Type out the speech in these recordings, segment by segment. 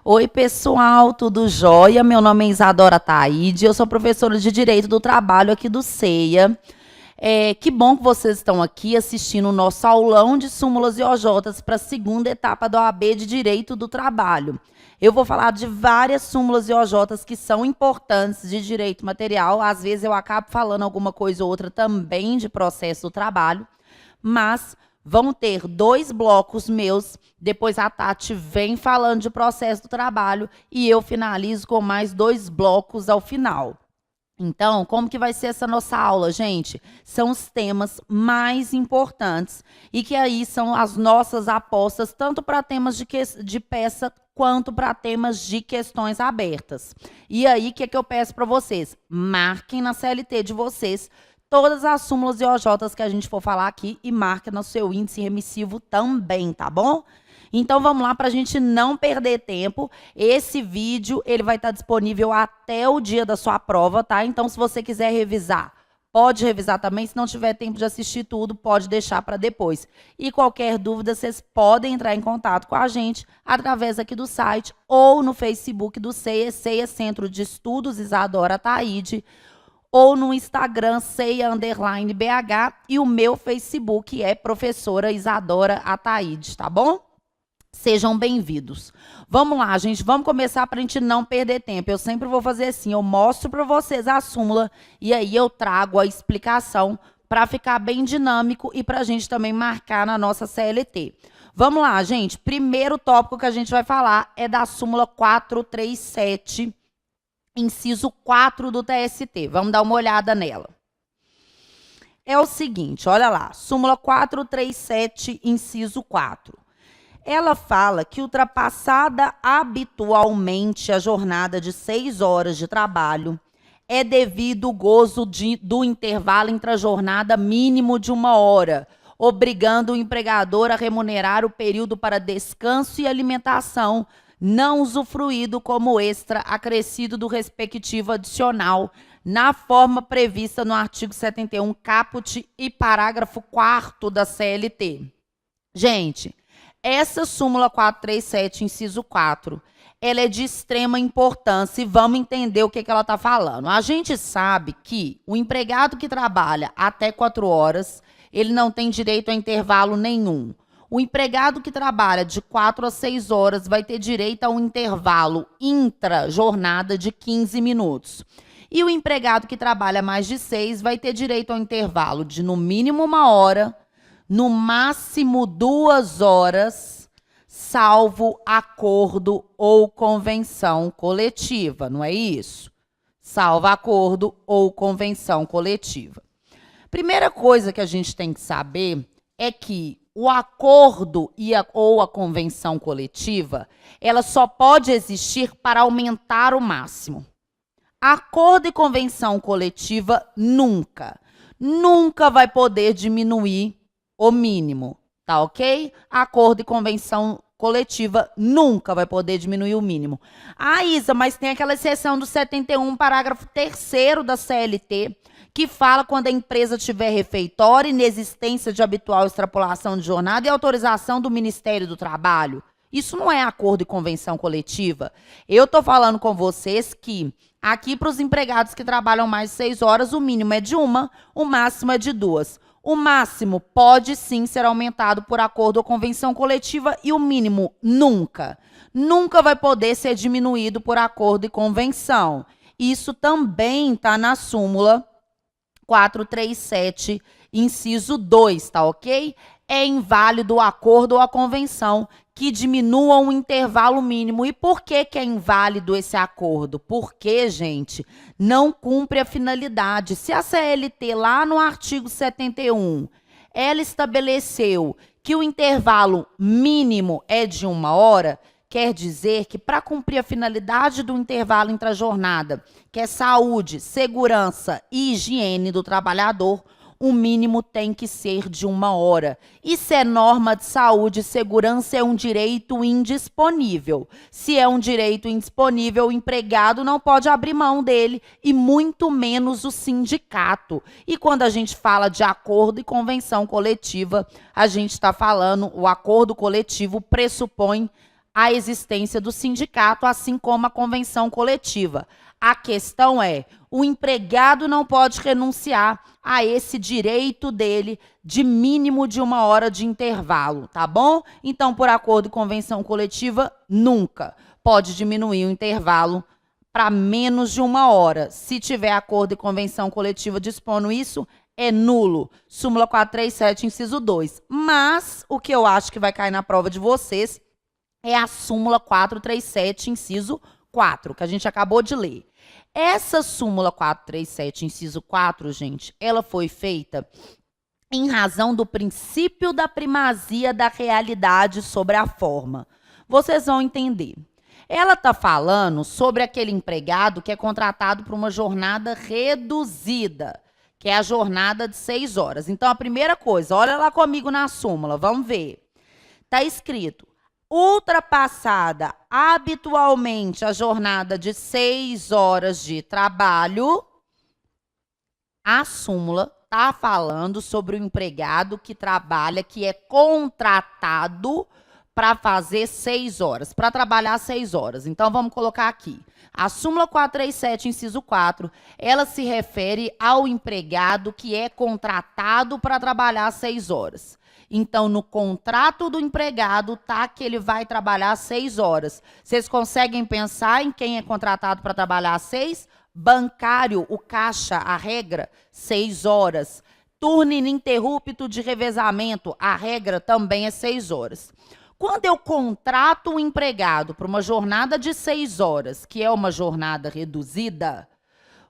Oi, pessoal, tudo jóia? Meu nome é Isadora Ataide, eu sou professora de Direito do Trabalho aqui do CEIA. Que bom que vocês estão aqui assistindo o nosso aulão de súmulas e OJs para a segunda etapa da OAB de Direito do Trabalho. Eu vou falar de várias súmulas e OJs que são importantes de direito material. Às vezes eu acabo falando alguma coisa ou outra também de processo do trabalho, mas vão ter 2 blocos meus, depois a Tati vem falando de processo do trabalho e eu finalizo com mais 2 blocos ao final. Então, como que vai ser essa nossa aula, gente? São os temas mais importantes e que aí são as nossas apostas, tanto para temas de peça quanto para temas de questões abertas. E aí, o que é que eu peço para vocês? Marquem na CLT de vocês todas as súmulas e OJs que a gente for falar aqui e marca no seu índice remissivo também, tá bom? Então, vamos lá para a gente não perder tempo. Esse vídeo, ele vai estar disponível até o dia da sua prova, tá? Então, se você quiser revisar, pode revisar também. Se não tiver tempo de assistir tudo, pode deixar para depois. E qualquer dúvida, vocês podem entrar em contato com a gente através aqui do site ou no Facebook do CEIA, CEIA Centro de Estudos Isadora Ataide, ou no Instagram, CEIA_BH, e o meu Facebook é Professora Isadora Ataide, tá bom? Sejam bem-vindos. Vamos lá, gente, vamos começar para a gente não perder tempo. Eu sempre vou fazer assim, eu mostro para vocês a súmula e aí eu trago a explicação para ficar bem dinâmico e para a gente também marcar na nossa CLT. Vamos lá, gente, primeiro tópico que a gente vai falar é da súmula 437, inciso 4 do TST. Vamos dar uma olhada nela. É o seguinte, olha lá, súmula 437, inciso 4. Ela fala que ultrapassada habitualmente a jornada de 6 horas de trabalho, é devido o gozo do intervalo intrajornada mínimo de 1 hora, obrigando o empregador a remunerar o período para descanso e alimentação, não usufruído como extra acrescido do respectivo adicional, na forma prevista no artigo 71, caput e parágrafo 4º da CLT. Gente, essa súmula 437, inciso 4, ela é de extrema importância e vamos entender o que ela está falando. A gente sabe que o empregado que trabalha até 4 horas, ele não tem direito a intervalo nenhum. O empregado que trabalha de 4 a 6 horas vai ter direito a um intervalo intra-jornada de 15 minutos. E o empregado que trabalha mais de 6 vai ter direito ao intervalo de no mínimo 1 hora, no máximo 2 horas, salvo acordo ou convenção coletiva, não é isso? Salvo acordo ou convenção coletiva. Primeira coisa que a gente tem que saber é que o acordo ou a convenção coletiva, ela só pode existir para aumentar o máximo. Acordo e convenção coletiva nunca vai poder diminuir o mínimo, tá ok? Acordo e convenção coletiva nunca vai poder diminuir o mínimo. Ah, Isa, mas tem aquela exceção do 71, parágrafo 3º da CLT, que fala quando a empresa tiver refeitório, inexistência de habitual extrapolação de jornada e autorização do Ministério do Trabalho. Isso não é acordo e convenção coletiva. Eu estou falando com vocês que aqui para os empregados que trabalham mais de 6 horas, o mínimo é de 1, o máximo é de 2. O máximo pode sim ser aumentado por acordo ou convenção coletiva e o mínimo nunca vai poder ser diminuído por acordo e convenção. Isso também está na súmula 437, inciso 2, tá ok? É inválido o acordo ou a convenção que diminuam o intervalo mínimo. E por que é inválido esse acordo? Porque, gente, não cumpre a finalidade. Se a CLT, lá no artigo 71, ela estabeleceu que o intervalo mínimo é de 1 hora, quer dizer que para cumprir a finalidade do intervalo intrajornada, que é saúde, segurança e higiene do trabalhador, o mínimo tem que ser de 1 hora. E se é norma de saúde e segurança, é um direito indisponível. Se é um direito indisponível, o empregado não pode abrir mão dele, e muito menos o sindicato. E quando a gente fala de acordo e convenção coletiva, a gente está falando, o acordo coletivo pressupõe a existência do sindicato, assim como a convenção coletiva. A questão é, o empregado não pode renunciar a esse direito dele de mínimo de 1 hora de intervalo, tá bom? Então, por acordo e convenção coletiva, nunca pode diminuir o intervalo para menos de 1 hora. Se tiver acordo e convenção coletiva dispondo isso, é nulo. Súmula 437, inciso 2. Mas o que eu acho que vai cair na prova de vocês é a súmula 437, inciso 4, que a gente acabou de ler. Essa súmula 437, inciso 4, gente, ela foi feita em razão do princípio da primazia da realidade sobre a forma. Vocês vão entender. Ela está falando sobre aquele empregado que é contratado por uma jornada reduzida, que é a jornada de 6 horas. Então, a primeira coisa, olha lá comigo na súmula, vamos ver. Está escrito, ultrapassada habitualmente a jornada de 6 horas de trabalho, a súmula está falando sobre o empregado que trabalha, que é contratado para fazer 6 horas, para trabalhar 6 horas. Então, vamos colocar aqui. A súmula 437, inciso 4, ela se refere ao empregado que é contratado para trabalhar 6 horas. Então, no contrato do empregado, tá que ele vai trabalhar 6 horas. Vocês conseguem pensar em quem é contratado para trabalhar 6? Bancário, o caixa, a regra, 6 horas. Turno ininterrupto de revezamento, a regra também é 6 horas. Quando eu contrato um empregado para uma jornada de 6 horas, que é uma jornada reduzida,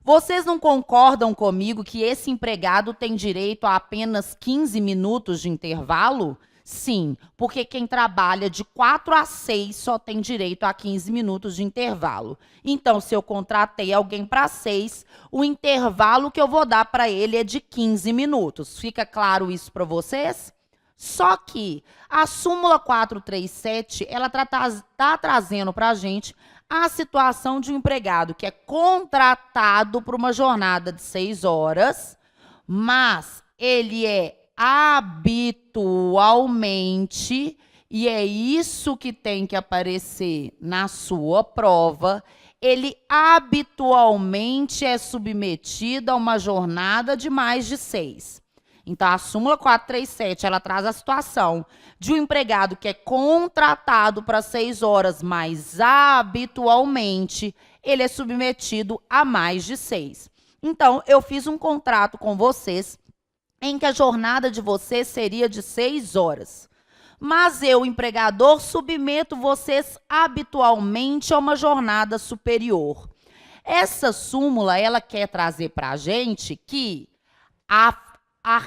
vocês não concordam comigo que esse empregado tem direito a apenas 15 minutos de intervalo? Sim, porque quem trabalha de 4 a 6 só tem direito a 15 minutos de intervalo. Então, se eu contratei alguém para 6, o intervalo que eu vou dar para ele é de 15 minutos. Fica claro isso para vocês? Só que a súmula 437, ela tá trazendo para a gente a situação de um empregado que é contratado por uma jornada de 6 horas, mas ele é habitualmente, e é isso que tem que aparecer na sua prova, ele habitualmente é submetido a uma jornada de mais de 6. Então, a súmula 437, ela traz a situação de um empregado que é contratado para 6 horas, mas habitualmente ele é submetido a mais de 6. Então, eu fiz um contrato com vocês em que a jornada de vocês seria de 6 horas. Mas eu, empregador, submeto vocês habitualmente a uma jornada superior. Essa súmula, ela quer trazer para a gente que a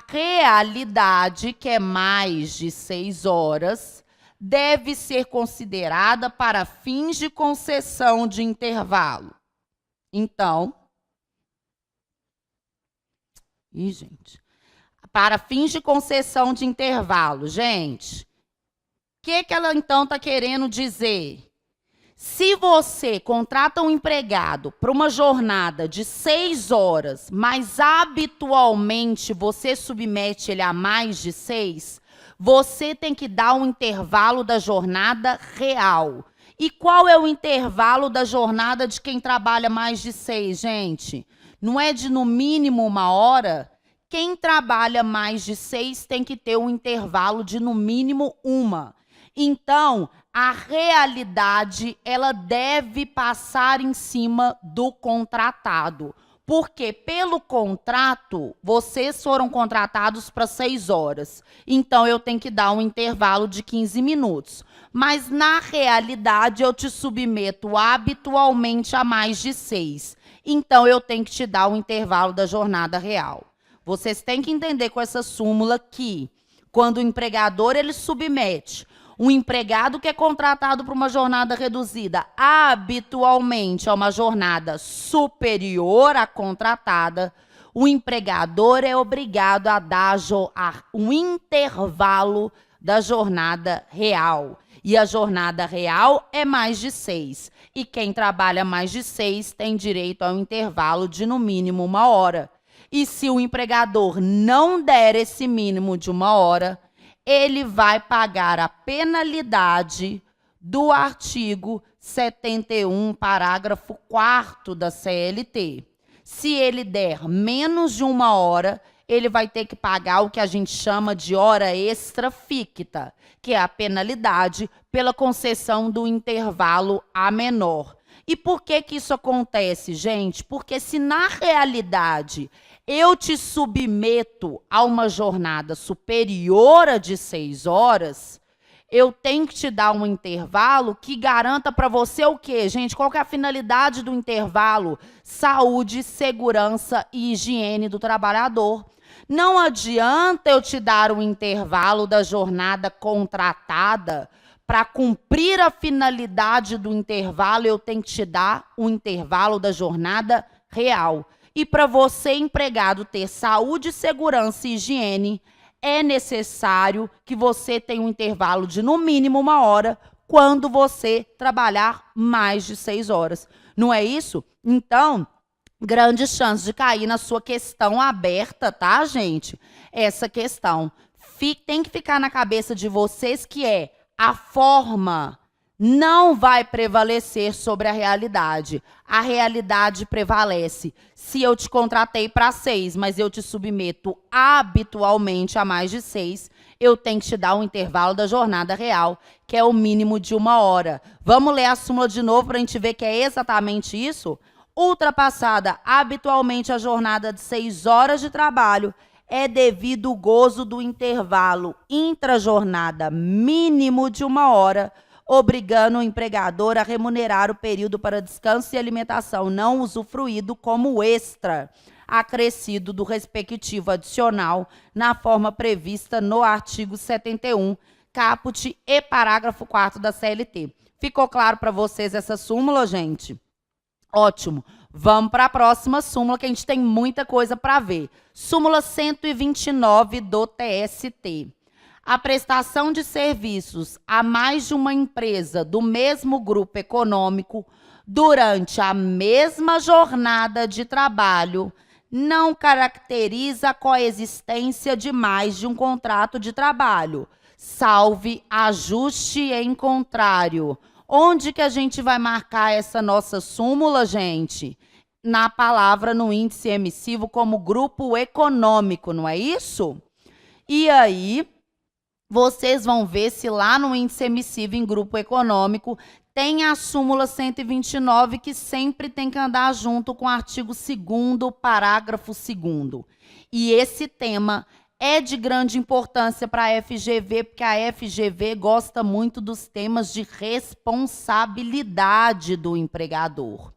realidade, que é mais de 6 horas, deve ser considerada para fins de concessão de intervalo. Então, gente, para fins de concessão de intervalo, gente, o que ela então está querendo dizer? Se você contrata um empregado para uma jornada de 6 horas, mas habitualmente você submete ele a mais de 6, você tem que dar um intervalo da jornada real. E qual é o intervalo da jornada de quem trabalha mais de 6, gente? Não é de no mínimo 1 hora? Quem trabalha mais de 6 tem que ter um intervalo de no mínimo 1. Então, a realidade, ela deve passar em cima do contratado. Porque, pelo contrato, vocês foram contratados para 6 horas. Então, eu tenho que dar um intervalo de 15 minutos. Mas, na realidade, eu te submeto habitualmente a mais de 6. Então, eu tenho que te dar um intervalo da jornada real. Vocês têm que entender com essa súmula que, quando o empregador ele submete um empregado que é contratado para uma jornada reduzida habitualmente a uma jornada superior à contratada, o empregador é obrigado a dar um intervalo da jornada real. E a jornada real é mais de 6. E quem trabalha mais de 6 tem direito a um intervalo de no mínimo 1 hora. E se o empregador não der esse mínimo de 1 hora, ele vai pagar a penalidade do artigo 71, parágrafo 4º da CLT. Se ele der menos de 1 hora, ele vai ter que pagar o que a gente chama de hora extra ficta, que é a penalidade pela concessão do intervalo a menor. E por que que isso acontece, gente? Porque se na realidade eu te submeto a uma jornada superior a de 6 horas, eu tenho que te dar um intervalo que garanta para você o quê, gente? Qual que é a finalidade do intervalo? Saúde, segurança e higiene do trabalhador. Não adianta eu te dar um intervalo da jornada contratada. Para cumprir a finalidade do intervalo, eu tenho que te dar um intervalo da jornada real. E para você, empregado, ter saúde, segurança e higiene, é necessário que você tenha um intervalo de, no mínimo, 1 hora, quando você trabalhar mais de 6 horas. Não é isso? Então, grande chance de cair na sua questão aberta, tá, gente? Essa questão. Tem que ficar na cabeça de vocês que a forma não vai prevalecer sobre a realidade. A realidade prevalece. Se eu te contratei para 6, mas eu te submeto habitualmente a mais de 6, eu tenho que te dar um intervalo da jornada real, que é o mínimo de 1 hora. Vamos ler a súmula de novo para a gente ver que é exatamente isso? Ultrapassada habitualmente a jornada de 6 horas de trabalho, é devido o gozo do intervalo intrajornada mínimo de 1 hora, obrigando o empregador a remunerar o período para descanso e alimentação não usufruído como extra, acrescido do respectivo adicional, na forma prevista no artigo 71, caput e parágrafo 4º da CLT. Ficou claro para vocês essa súmula, gente? Ótimo. Vamos para a próxima súmula, que a gente tem muita coisa para ver. Súmula 129 do TST. A prestação de serviços a mais de uma empresa do mesmo grupo econômico durante a mesma jornada de trabalho não caracteriza a coexistência de mais de um contrato de trabalho, salve ajuste em contrário. Onde que a gente vai marcar essa nossa súmula, gente? Na palavra, no índice emissivo, como grupo econômico, não é isso? E aí, vocês vão ver se lá no índice emissivo em grupo econômico tem a súmula 129, que sempre tem que andar junto com o artigo 2º, parágrafo 2º. E esse tema é de grande importância para a FGV, porque a FGV gosta muito dos temas de responsabilidade do empregador.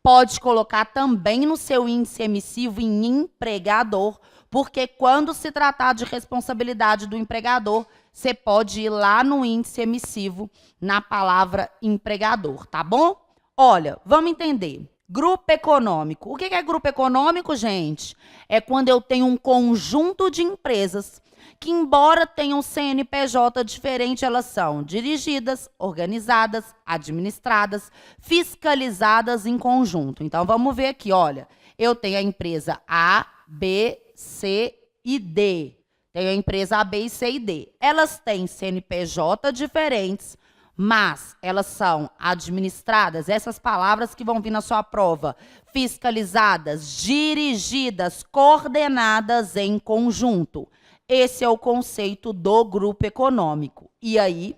Pode colocar também no seu índice emissivo em empregador, porque quando se tratar de responsabilidade do empregador, você pode ir lá no índice emissivo na palavra empregador, tá bom? Olha, vamos entender. Grupo econômico. O que é grupo econômico, gente? É quando eu tenho um conjunto de empresas que, embora tenham CNPJ diferente, elas são dirigidas, organizadas, administradas, fiscalizadas em conjunto. Então, vamos ver aqui, olha. Eu tenho a empresa A, B, C e D. Tenho a empresa A, B, C e D. Elas têm CNPJ diferentes, mas elas são administradas, essas palavras que vão vir na sua prova, fiscalizadas, dirigidas, coordenadas em conjunto. Esse é o conceito do grupo econômico. E aí,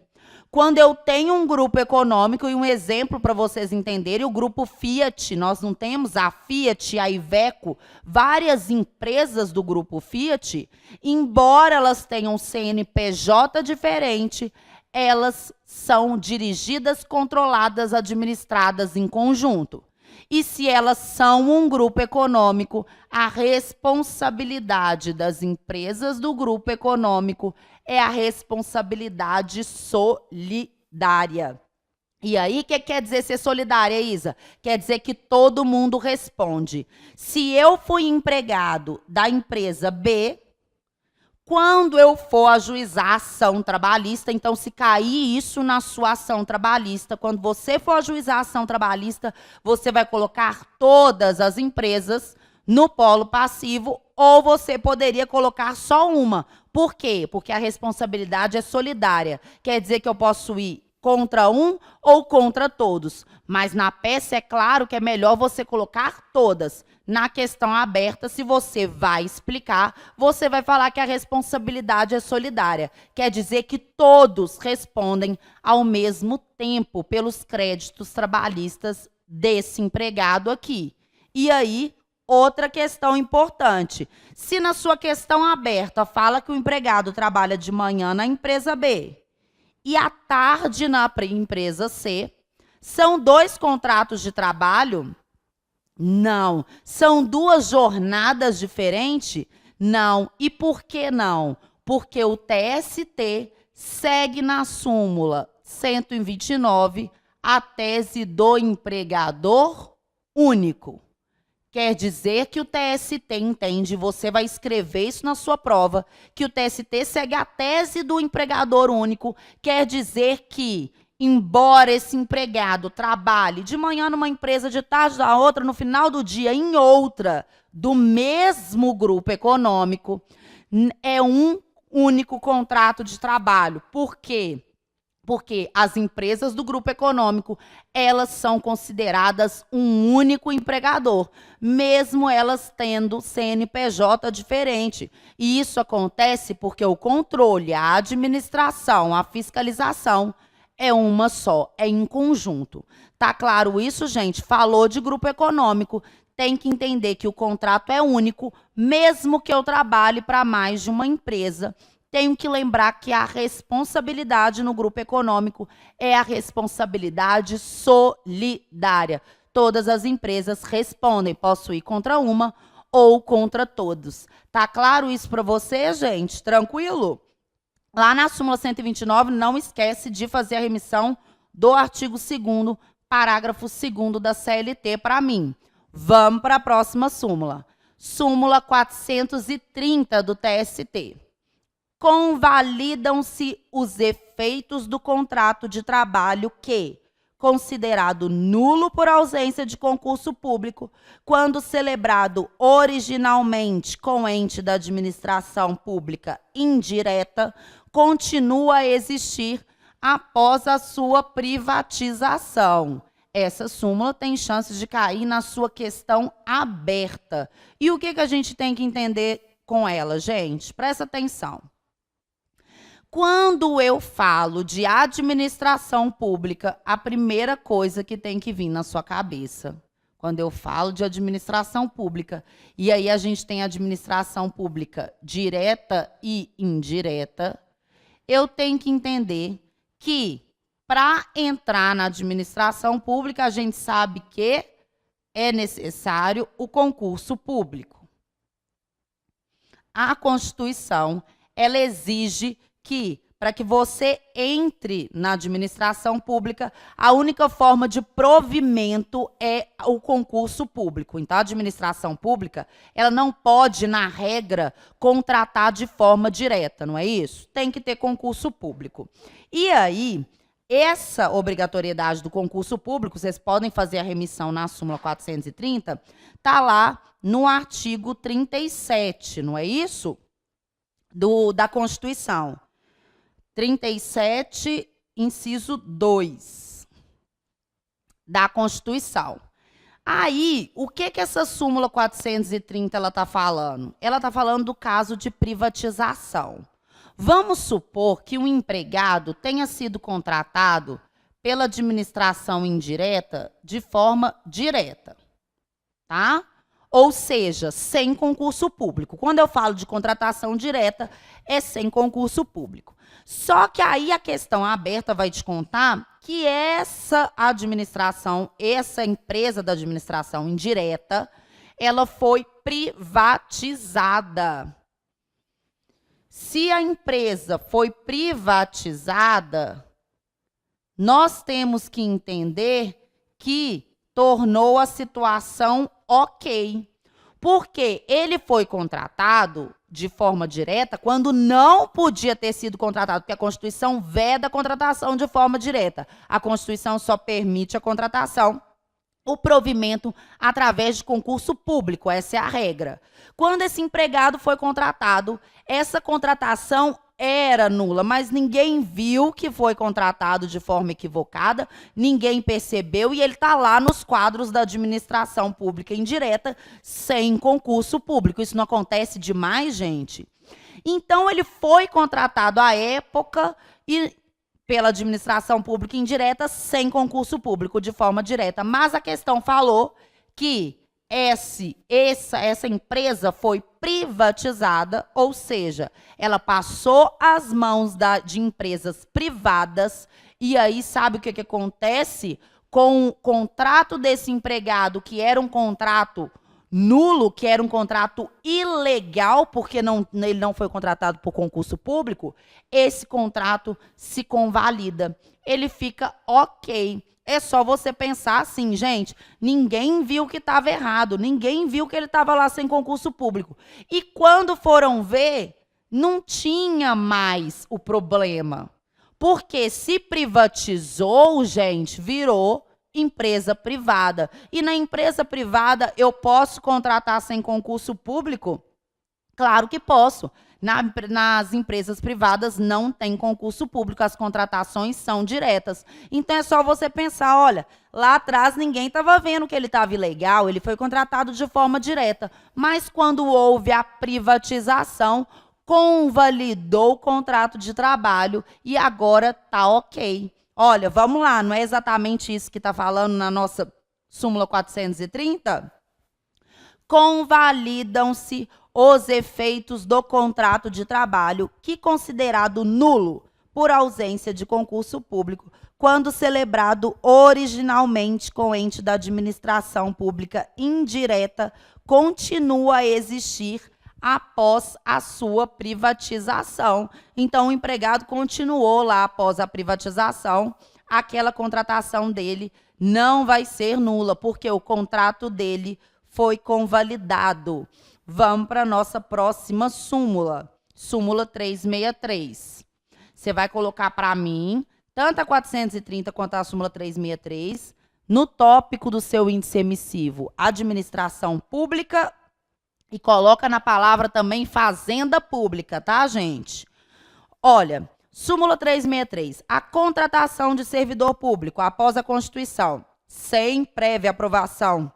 quando eu tenho um grupo econômico, e um exemplo para vocês entenderem, o grupo Fiat, nós não temos a Fiat, a Iveco, várias empresas do grupo Fiat, embora elas tenham CNPJ diferente, elas são dirigidas, controladas, administradas em conjunto. E se elas são um grupo econômico, a responsabilidade das empresas do grupo econômico é a responsabilidade solidária. E aí, o que quer dizer ser solidária, Isa? Quer dizer que todo mundo responde. Se eu fui empregado da empresa B, quando eu for ajuizar a ação trabalhista, então se cair isso na sua ação trabalhista, quando você for ajuizar a ação trabalhista, você vai colocar todas as empresas no polo passivo, ou você poderia colocar só uma. Por quê? Porque a responsabilidade é solidária. Quer dizer que eu posso ir contra um ou contra todos. Mas na peça é claro que é melhor você colocar todas. Na questão aberta, se você vai explicar, você vai falar que a responsabilidade é solidária. Quer dizer que todos respondem ao mesmo tempo pelos créditos trabalhistas desse empregado aqui. E aí, outra questão importante. Se na sua questão aberta fala que o empregado trabalha de manhã na empresa B e à tarde na empresa C, são 2 contratos de trabalho? Não. São 2 jornadas diferentes? Não. E por que não? Porque o TST segue na súmula 129 a tese do empregador único. Quer dizer que o TST entende, você vai escrever isso na sua prova, que o TST segue a tese do empregador único, quer dizer que, embora esse empregado trabalhe de manhã numa empresa, de tarde na outra, no final do dia em outra, do mesmo grupo econômico, é um único contrato de trabalho. Por quê? Porque as empresas do grupo econômico, elas são consideradas um único empregador, mesmo elas tendo CNPJ diferente. E isso acontece porque o controle, a administração, a fiscalização é uma só, é em conjunto. Tá claro isso, gente? Falou de grupo econômico, tem que entender que o contrato é único, mesmo que eu trabalhe para mais de uma empresa. Tenho que lembrar que a responsabilidade no grupo econômico é a responsabilidade solidária. Todas as empresas respondem, posso ir contra uma ou contra todos. Tá claro isso para você, gente? Tranquilo? Lá na súmula 129, não esquece de fazer a remissão do artigo 2º, parágrafo 2º da CLT para mim. Vamos para a próxima súmula. Súmula 430 do TST. Convalidam-se os efeitos do contrato de trabalho que, considerado nulo por ausência de concurso público, quando celebrado originalmente com ente da administração pública indireta, continua a existir após a sua privatização. Essa súmula tem chances de cair na sua questão aberta. E o que a gente tem que entender com ela, gente? Presta atenção. Quando eu falo de administração pública, a primeira coisa que tem que vir na sua cabeça, quando eu falo de administração pública, e aí a gente tem administração pública direta e indireta, eu tenho que entender que, para entrar na administração pública, a gente sabe que é necessário o concurso público. A Constituição, ela exige que, para que você entre na administração pública, a única forma de provimento é o concurso público. Então, a administração pública, ela não pode, na regra, contratar de forma direta, não é isso? Tem que ter concurso público. E aí, essa obrigatoriedade do concurso público, vocês podem fazer a remissão na súmula 430, está lá no artigo 37, não é isso? Da Constituição. 37, inciso 2, da Constituição. Aí, o que essa súmula 430 ela está falando? Ela está falando do caso de privatização. Vamos supor que um empregado tenha sido contratado pela administração indireta de forma direta, tá? Ou seja, sem concurso público. Quando eu falo de contratação direta, é sem concurso público. Só que aí a questão aberta vai te contar que essa administração, essa empresa da administração indireta, ela foi privatizada. Se a empresa foi privatizada, nós temos que entender que tornou a situação ok. Porque ele foi contratado de forma direta quando não podia ter sido contratado, porque a Constituição veda a contratação de forma direta. A Constituição só permite a contratação, o provimento através de concurso público, essa é a regra. Quando esse empregado foi contratado, essa contratação era nula, mas ninguém viu que foi contratado de forma equivocada, ninguém percebeu e ele está lá nos quadros da administração pública indireta sem concurso público. Isso não acontece demais, gente? Então, ele foi contratado à época e pela administração pública indireta sem concurso público, de forma direta. Mas a questão falou que essa empresa foi privatizada, ou seja, ela passou às mãos de empresas privadas, e aí sabe o que acontece? Com o contrato desse empregado, que era um contrato nulo, que era um contrato ilegal, porque ele não foi contratado por concurso público, esse contrato se convalida. Ele fica ok. É só você pensar assim, gente, ninguém viu que estava errado, ninguém viu que ele estava lá sem concurso público. E quando foram ver, não tinha mais o problema. Porque se privatizou, gente, virou empresa privada. E na empresa privada eu posso contratar sem concurso público? Claro que posso. Nas empresas privadas não tem concurso público, as contratações são diretas. Então é só você pensar, olha, lá atrás ninguém estava vendo que ele estava ilegal, ele foi contratado de forma direta. Mas quando houve a privatização, convalidou o contrato de trabalho e agora está ok. Olha, vamos lá, não é exatamente isso que está falando na nossa súmula 430? Convalidam-se os efeitos do contrato de trabalho que considerado nulo por ausência de concurso público, quando celebrado originalmente com ente da administração pública indireta, continua a existir após a sua privatização. Então, o empregado continuou lá após a privatização, aquela contratação dele não vai ser nula, porque o contrato dele foi convalidado. Vamos para a nossa próxima súmula, súmula 363. Você vai colocar para mim, tanto a 430 quanto a súmula 363, no tópico do seu índice emissivo, administração pública, e coloca na palavra também fazenda pública, tá, gente? Olha, súmula 363, a contratação de servidor público após a Constituição, sem prévia aprovação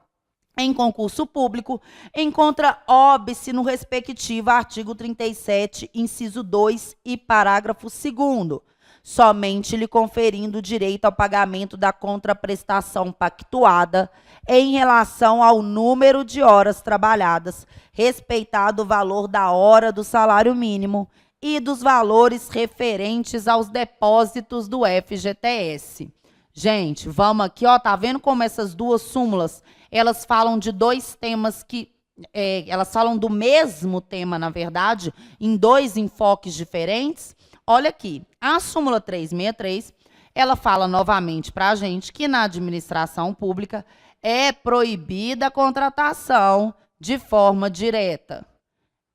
em concurso público, encontra óbice no respectivo artigo 37, inciso 2 e parágrafo 2º, somente lhe conferindo direito ao pagamento da contraprestação pactuada em relação ao número de horas trabalhadas, respeitado o valor da hora do salário mínimo e dos valores referentes aos depósitos do FGTS. Gente, vamos aqui, ó, tá vendo como essas duas súmulas, elas falam de dois temas que, elas falam do mesmo tema, na verdade, em dois enfoques diferentes? Olha aqui, a súmula 363, ela fala novamente para a gente que na administração pública é proibida a contratação de forma direta.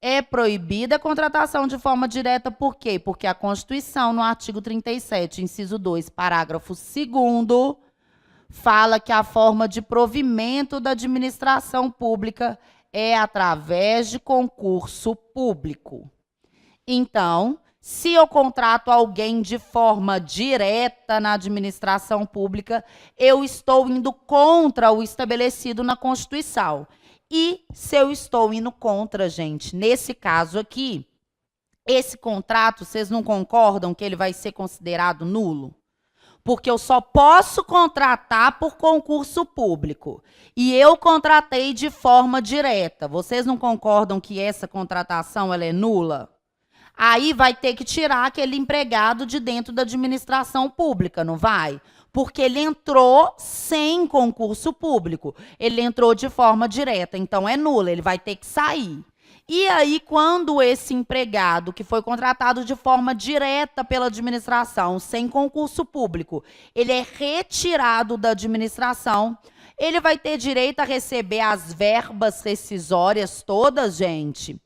É proibida a contratação de forma direta por quê? Porque a Constituição, no artigo 37, inciso 2, parágrafo 2º, fala que a forma de provimento da administração pública é através de concurso público. Então, se eu contrato alguém de forma direta na administração pública, eu estou indo contra o estabelecido na Constituição. E se eu estou indo contra, gente, nesse caso aqui, esse contrato, vocês não concordam que ele vai ser considerado nulo? Porque eu só posso contratar por concurso público. E eu contratei de forma direta. Vocês não concordam que essa contratação ela é nula? Aí vai ter que tirar aquele empregado de dentro da administração pública, não vai? Porque ele entrou sem concurso público. Ele entrou de forma direta, então é nula, ele vai ter que sair. E aí, quando esse empregado, que foi contratado de forma direta pela administração, sem concurso público, ele é retirado da administração, ele vai ter direito a receber as verbas rescisórias todas, gente.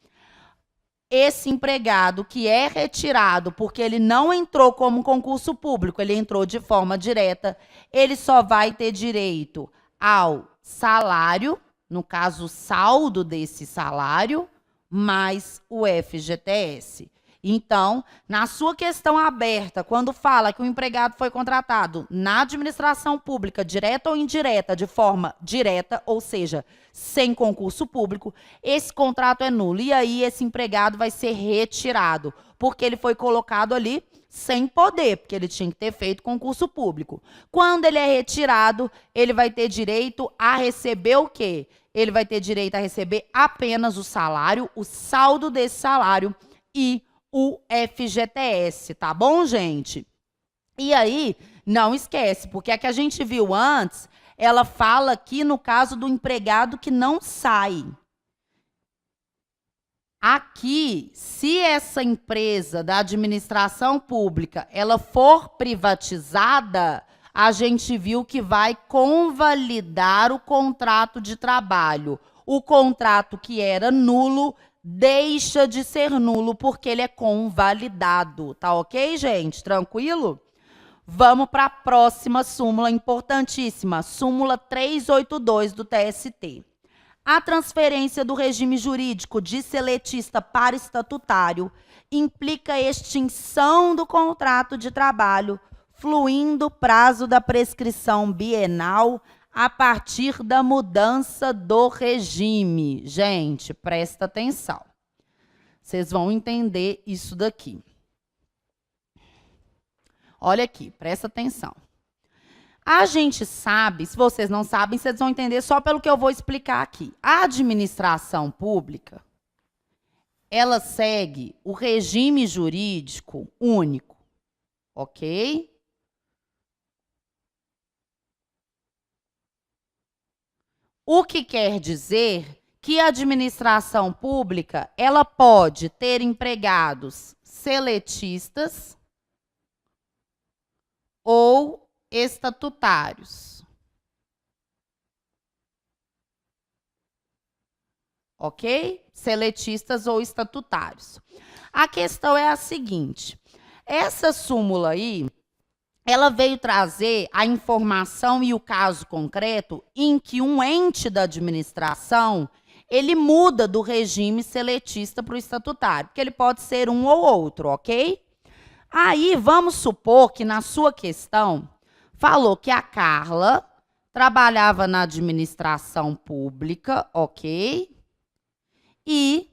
Esse empregado que é retirado porque ele não entrou como concurso público, ele entrou de forma direta, ele só vai ter direito ao salário, no caso, o saldo desse salário, mais o FGTS. Então, na sua questão aberta, quando fala que o empregado foi contratado na administração pública, direta ou indireta, de forma direta, ou seja, sem concurso público, esse contrato é nulo. E aí esse empregado vai ser retirado, porque ele foi colocado ali sem poder, porque ele tinha que ter feito concurso público. Quando ele é retirado, ele vai ter direito a receber o quê? Ele vai ter direito a receber apenas o salário, o saldo desse salário e o FGTS, tá bom, gente? E aí, não esquece, porque a que a gente viu antes, ela fala aqui no caso do empregado que não sai. Aqui, se essa empresa da administração pública, ela for privatizada, a gente viu que vai convalidar o contrato de trabalho. O contrato que era nulo deixa de ser nulo porque ele é convalidado. Tá ok, gente? Tranquilo? Vamos para a próxima súmula importantíssima, súmula 382 do TST. A transferência do regime jurídico de seletista para estatutário implica extinção do contrato de trabalho, fluindo o prazo da prescrição bienal a partir da mudança do regime. Gente, presta atenção. Vocês vão entender isso daqui. Olha aqui, presta atenção. A gente sabe, se vocês não sabem, vocês vão entender só pelo que eu vou explicar aqui. A administração pública, ela segue o regime jurídico único, ok? O que quer dizer que a administração pública, ela pode ter empregados seletistas ou estatutários. Ok? Seletistas ou estatutários. A questão é a seguinte, essa súmula aí, ela veio trazer a informação e o caso concreto em que um ente da administração, ele muda do regime seletista para o estatutário, porque ele pode ser um ou outro, ok? Aí, vamos supor que na sua questão, falou que a Carla trabalhava na administração pública, ok? E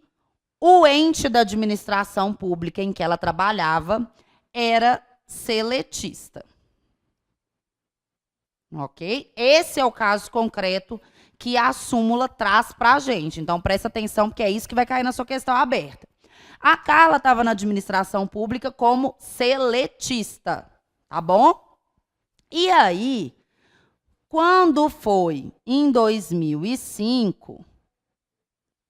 o ente da administração pública em que ela trabalhava era seletista. Ok? Esse é o caso concreto que a súmula traz para a gente. Então, presta atenção, porque é isso que vai cair na sua questão aberta. A Carla estava na administração pública como seletista, tá bom? E aí, quando foi em 2005,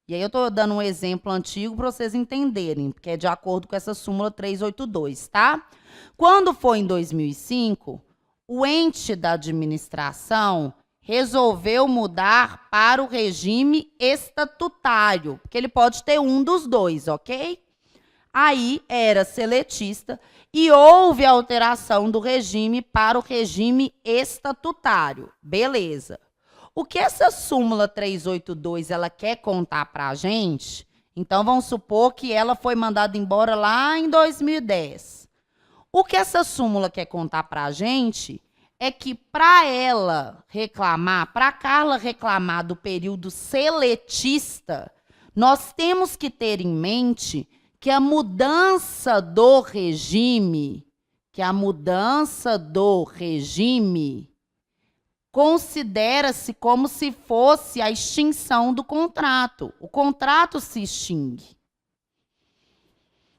e aí eu estou dando um exemplo antigo para vocês entenderem, porque é de acordo com essa súmula 382, tá? Quando foi em 2005, o ente da administração resolveu mudar para o regime estatutário, porque ele pode ter um dos dois, ok? Aí era seletista e houve alteração do regime para o regime estatutário. Beleza. O que essa súmula 382 ela quer contar para a gente? Então, vamos supor que ela foi mandada embora lá em 2010. O que essa súmula quer contar para a gente é que para ela reclamar, para a Carla reclamar do período seletista, nós temos que ter em mente que a mudança do regime, considera-se como se fosse a extinção do contrato. O contrato se extingue.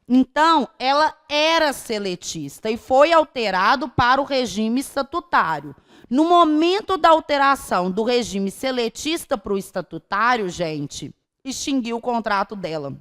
Então, ela era seletista e foi alterado para o regime estatutário. No momento da alteração do regime seletista para o estatutário, gente, extinguiu o contrato dela.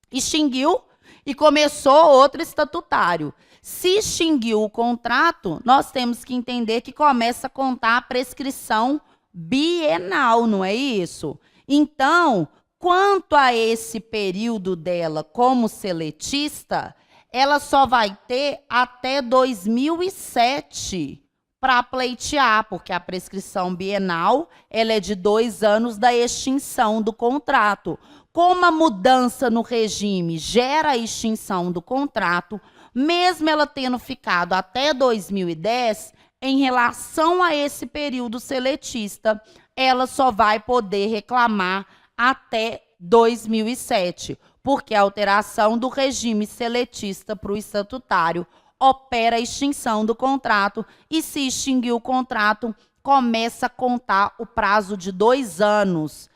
Extinguiu e começou outro estatutário. Se extinguiu o contrato, nós temos que entender que começa a contar a prescrição bienal, não é isso? Então, quanto a esse período dela como seletista, ela só vai ter até 2007 para pleitear, porque a prescrição bienal ela é de 2 anos da extinção do contrato. como a mudança no regime gera a extinção do contrato, mesmo ela tendo ficado até 2010, em relação a esse período seletista, ela só vai poder reclamar até 2007, porque a alteração do regime seletista para o estatutário opera a extinção do contrato e, se extinguir o contrato, começa a contar o prazo de 2 anos.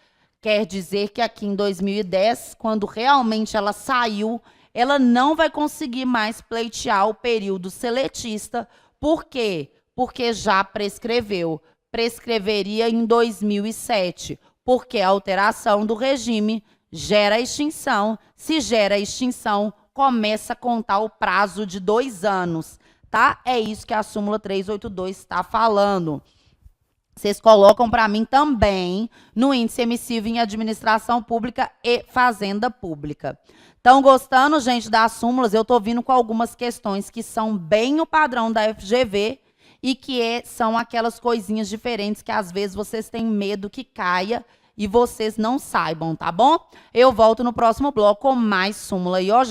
Quer dizer que aqui em 2010, quando realmente ela saiu, ela não vai conseguir mais pleitear o período seletista. Por quê? Porque já prescreveu. Prescreveria em 2007, porque a alteração do regime gera extinção. Se gera extinção, começa a contar o prazo de 2 anos, tá? É isso que a súmula 382 está falando. Vocês colocam para mim também no índice emissivo em administração pública e fazenda pública. Estão gostando, gente, das súmulas? Eu estou vindo com algumas questões que são bem o padrão da FGV e que são aquelas coisinhas diferentes que às vezes vocês têm medo que caia e vocês não saibam, tá bom? Eu volto no próximo bloco com mais súmula. E ó,